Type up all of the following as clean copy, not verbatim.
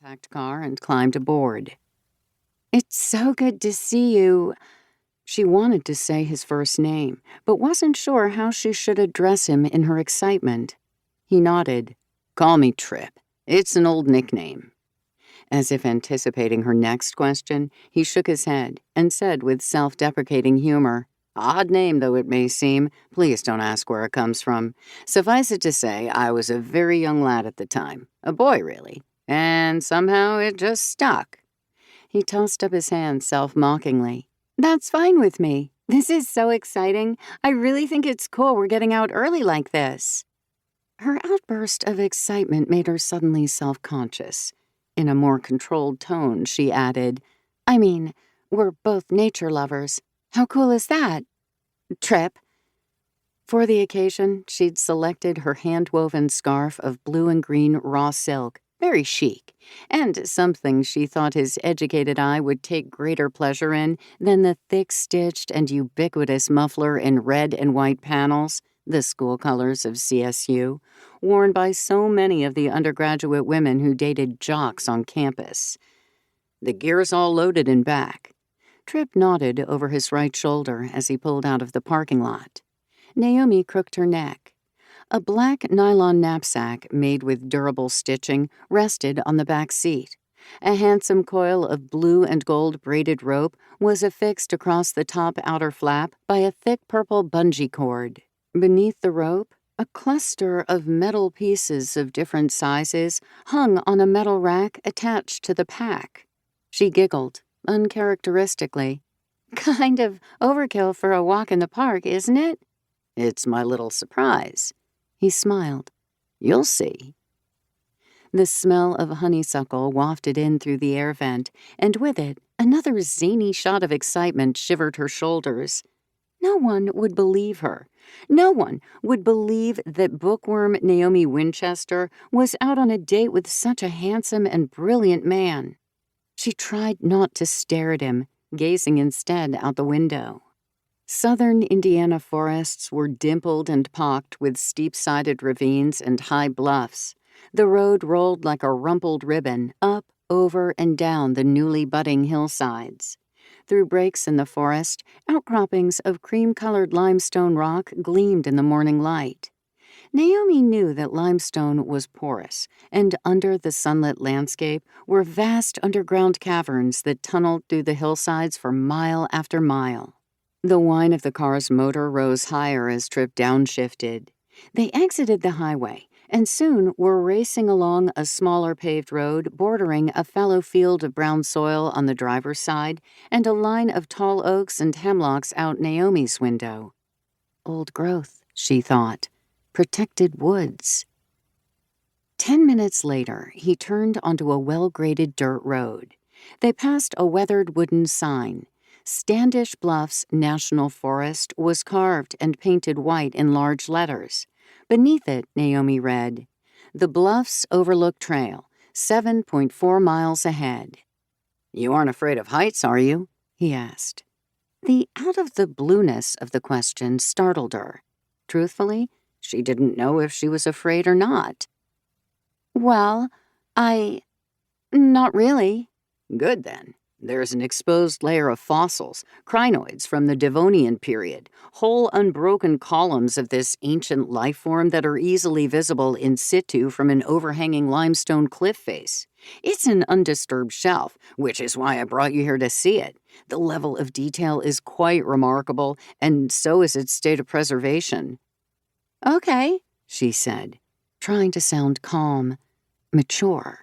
compact car and climbed aboard. "It's so good to see you." She wanted to say his first name, but wasn't sure how she should address him in her excitement. He nodded. "Call me Trip. It's an old nickname." As if anticipating her next question, he shook his head and said with self-deprecating humor, "Odd name though it may seem, please don't ask where it comes from. Suffice it to say, I was a very young lad at the time. A boy, really. And somehow it just stuck." He tossed up his hand self-mockingly. "That's fine with me. This is so exciting. I really think it's cool we're getting out early like this." Her outburst of excitement made her suddenly self-conscious. In a more controlled tone, she added, "I mean, we're both nature lovers. How cool is that? Trip." For the occasion, she'd selected her hand-woven scarf of blue and green raw silk, very chic, and something she thought his educated eye would take greater pleasure in than the thick-stitched and ubiquitous muffler in red and white panels, the school colors of CSU, worn by so many of the undergraduate women who dated jocks on campus. "The gear's all loaded in back." Tripp nodded over his right shoulder as he pulled out of the parking lot. Naomi crooked her neck. A black nylon knapsack made with durable stitching rested on the back seat. A handsome coil of blue and gold braided rope was affixed across the top outer flap by a thick purple bungee cord. Beneath the rope, a cluster of metal pieces of different sizes hung on a metal rack attached to the pack. She giggled, uncharacteristically. "Kind of overkill for a walk in the park, isn't it?" "It's my little surprise." He smiled. "You'll see." The smell of honeysuckle wafted in through the air vent, and with it, another zany shot of excitement shivered her shoulders. No one would believe her. No one would believe that bookworm Naomi Winchester was out on a date with such a handsome and brilliant man. She tried not to stare at him, gazing instead out the window. Southern Indiana forests were dimpled and pocked with steep-sided ravines and high bluffs. The road rolled like a rumpled ribbon up, over, and down the newly budding hillsides. Through breaks in the forest, outcroppings of cream-colored limestone rock gleamed in the morning light. Naomi knew that limestone was porous, and under the sunlit landscape were vast underground caverns that tunneled through the hillsides for mile after mile. The whine of the car's motor rose higher as Tripp downshifted. They exited the highway, and soon were racing along a smaller paved road bordering a fallow field of brown soil on the driver's side and a line of tall oaks and hemlocks out Naomi's window. Old growth, she thought. Protected woods. 10 minutes later, he turned onto a well-graded dirt road. They passed a weathered wooden sign. Standish Bluffs National Forest was carved and painted white in large letters. Beneath it, Naomi read, "The Bluffs Overlook Trail, 7.4 miles ahead." "You aren't afraid of heights, are you?" he asked. The out-of-the-blueness of the question startled her. Truthfully, she didn't know if she was afraid or not. "Well, not really." "Good, then. There's an exposed layer of fossils, crinoids from the Devonian period, whole unbroken columns of this ancient life form that are easily visible in situ from an overhanging limestone cliff face. It's an undisturbed shelf, which is why I brought you here to see it. The level of detail is quite remarkable, and so is its state of preservation." "Okay," she said, trying to sound calm, mature.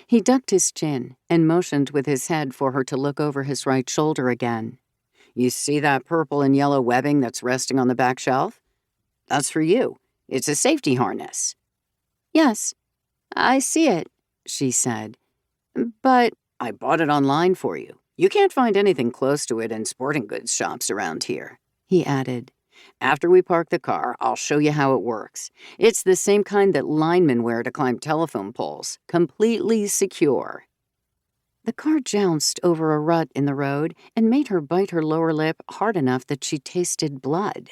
He ducked his chin and motioned with his head for her to look over his right shoulder again. "You see that purple and yellow webbing that's resting on the back shelf? That's for you. It's a safety harness." "Yes, I see it," she said. "But I bought it online for you. You can't find anything close to it in sporting goods shops around here," he added. "After we park the car, I'll show you how it works. It's the same kind that linemen wear to climb telephone poles, completely secure." The car jounced over a rut in the road and made her bite her lower lip hard enough that she tasted blood.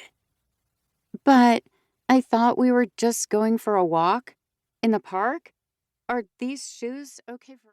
"But I thought we were just going for a walk in the park. Are these shoes okay for..."